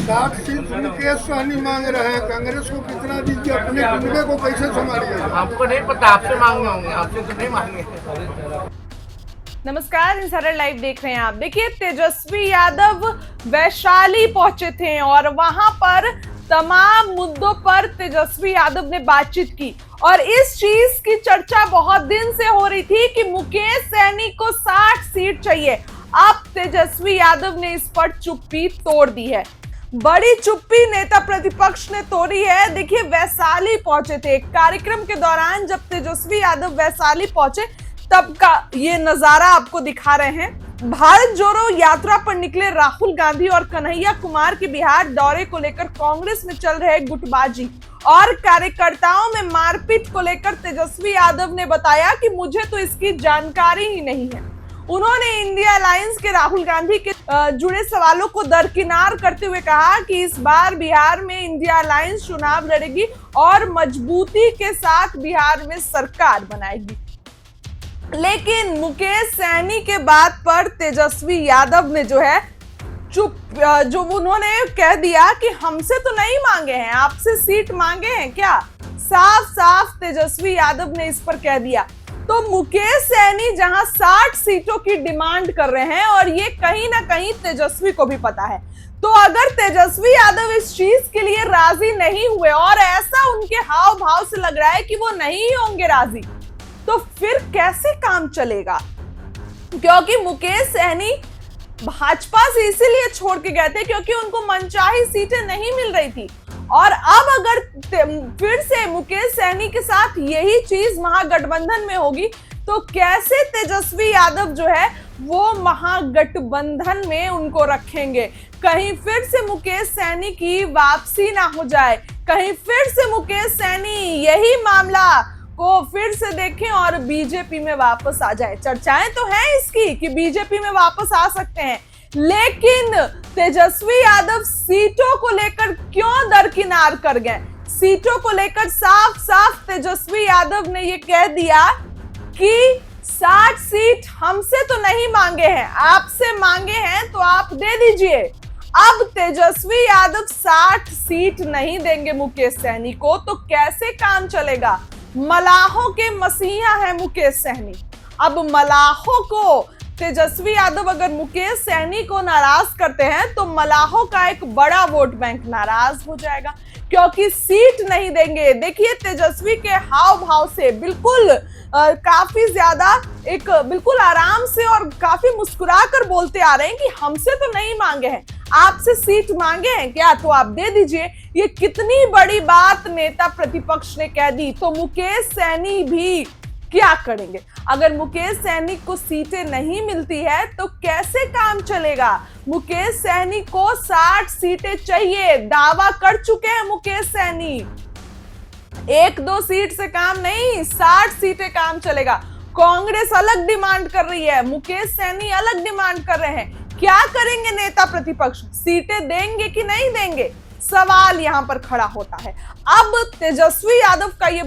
60 seat Mukesh Sahni मांग रहे हैं, कांग्रेस को कितना दीजिए, अपने कुनबे को कैसे संभालिएगा? हमको नहीं पता, आपसे मांगने होंगे, आपसे तो नहीं मांगे। नमस्कार, इंसाइडर लाइव देख रहे हैं आप। देखिए, तेजस्वी यादव वैशाली पहुंचे थे और वहां पर तमाम मुद्दों पर तेजस्वी यादव ने बातचीत की और इस चीज की चर्चा बहुत दिन से हो रही थी कि मुकेश सहनी को 60 सीट चाहिए। अब तेजस्वी यादव ने इस पर चुप्पी तोड़ दी है। बड़ी चुप्पी नेता प्रतिपक्ष ने तोड़ी है। देखिए, वैशाली पहुंचे थे, कार्यक्रम के दौरान जब तेजस्वी यादव वैशाली पहुंचे तब का ये नजारा आपको दिखा रहे हैं। भारत जोड़ो यात्रा पर निकले राहुल गांधी और कन्हैया कुमार के बिहार दौरे को लेकर कांग्रेस में चल रहे गुटबाजी और कार्यकर्ताओं में मारपीट को लेकर तेजस्वी यादव ने बताया कि मुझे तो इसकी जानकारी ही नहीं है। उन्होंने इंडिया अलायंस के राहुल गांधी के जुड़े सवालों को दरकिनार करते हुए कहा कि इस बार बिहार में इंडिया अलायंस चुनाव लड़ेगी और मजबूती के साथ बिहार में सरकार बनाएगी। लेकिन मुकेश सहनी के बात पर तेजस्वी यादव ने जो उन्होंने कह दिया कि हमसे तो नहीं मांगे हैं, आपसे सीट मांगे हैं क्या, साफ साफ तेजस्वी यादव ने इस पर कह दिया। तो मुकेश सहनी जहां 60 सीटों की डिमांड कर रहे हैं और ये कहीं ना कहीं तेजस्वी को भी पता है, तो अगर तेजस्वी यादव इस चीज के लिए राजी नहीं हुए और ऐसा उनके हाव भाव से लग रहा है कि वो नहीं होंगे राजी, तो फिर कैसे काम चलेगा? क्योंकि मुकेश सहनी भाजपा से इसीलिए छोड़ के गए थे क्योंकि उनको मनचाही सीटें नहीं मिल रही थी और अब अगर फिर से मुकेश सहनी के साथ यही चीज महागठबंधन में होगी तो कैसे तेजस्वी यादव जो है वो महागठबंधन में उनको रखेंगे? कहीं फिर से मुकेश सहनी की वापसी ना हो जाए, कहीं फिर से मुकेश सहनी यही मामला को फिर से देखें और बीजेपी में वापस आ जाए। चर्चाएं तो हैं इसकी कि बीजेपी में वापस आ सकते हैं, लेकिन तेजस्वी यादव सीटों को लेकर क्यों दरकिनार कर गए? सीटों को लेकर साफ साफ तेजस्वी यादव ने ये कह दिया कि 60 सीट हमसे तो नहीं मांगे हैं, आपसे मांगे हैं तो आप दे दीजिए। अब तेजस्वी यादव 60 सीट नहीं देंगे मुकेश सहनी को, तो कैसे काम चलेगा? मलाहों के मसीहा है मुकेश सहनी। अब मलाहों को तेजस्वी यादव अगर मुकेश सहनी को नाराज करते हैं तो मलाहों का एक बड़ा वोट बैंक नाराज हो जाएगा क्योंकि सीट नहीं देंगे। देखिए, तेजस्वी के हाव भाव से बिल्कुल काफी ज्यादा एक बिल्कुल आराम से और काफी मुस्कुरा कर बोलते आ रहे हैं कि हमसे तो नहीं मांगे हैं, आपसे सीट मांगे हैं क्या, तो आप दे दीजिए। ये कितनी बड़ी बात नेता प्रतिपक्ष ने कह दी। तो मुकेश सहनी भी क्या करेंगे? अगर मुकेश सहनी को सीटें नहीं मिलती है तो कैसे काम चलेगा? मुकेश सहनी को 60 सीटें चाहिए, दावा कर चुके हैं मुकेश सहनी। 1-2 सीट से काम नहीं, 60 सीटें काम चलेगा। कांग्रेस अलग डिमांड कर रही है, मुकेश सहनी अलग डिमांड कर रहे हैं। क्या करेंगे नेता प्रतिपक्ष? सीटें देंगे कि नहीं देंगे? सवाल यहां पर खड़ा होता है। अब तेजस्वी यादव का ये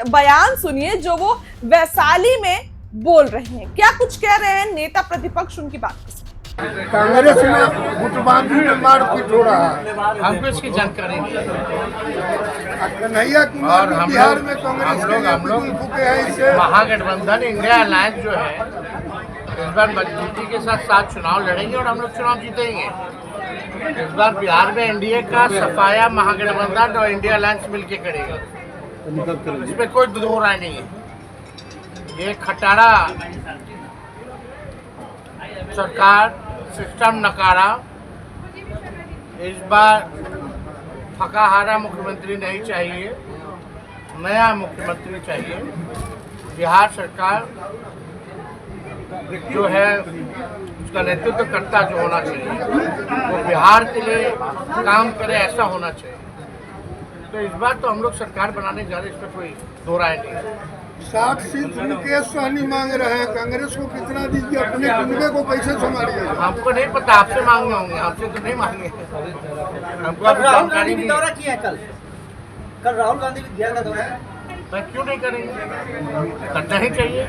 बयान सुनिए जो वो वैशाली में बोल रहे हैं। क्या कुछ कह रहे हैं नेता प्रतिपक्ष, उनकी बात सुनिए। कांग्रेस में गुटबाजी में मारपीट हो रहा है, हमको इसकी जानकारी नहीं है। कन्हैया कुमार और बिहार में कांग्रेस हम लोग फूके हैं इससे। महागठबंधन इंडिया अलायंस जो है इस बार मजबूती के साथ 7 चुनाव लड़ेंगे और हम लोग चुनाव जीतेंगे। इस बार बिहार में एनडीए का सफाया महागठबंधन और इंडिया अलायंस मिलकर करेगा, इसमें कोई दो राय नहीं है। ये खटारा सरकार सिस्टम नकारा, इस बार थकाहारा मुख्यमंत्री नहीं चाहिए, नया मुख्यमंत्री चाहिए। बिहार सरकार जो है उसका नेतृत्व करता जो होना चाहिए वो बिहार के लिए काम करे, ऐसा होना चाहिए। तो इस बार तो हम लोग सरकार बनाने जा रहे हैं, इसमें कोई दो राय नहीं है। 60 सीट मुकेश सहनी मांग रहे हैं, कांग्रेस को कितना दीजिए, अपने कुनबे को कैसे संभालिएगा? हमको नहीं पता, आपसे मांगने होंगे, आपसे तो नहीं मांगे। हमको अभी जानकारी नहीं है। किया कल राहुल गांधी भी गया दौरा, तो क्यों नहीं करेंगे? करना ही चाहिए।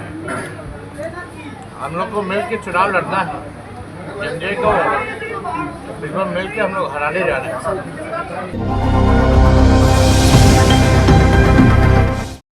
हम लोग को मिल के चुनाव लड़ना है। एनडीए को इस बार मिल के हम लोग हराने जा रहे हैं।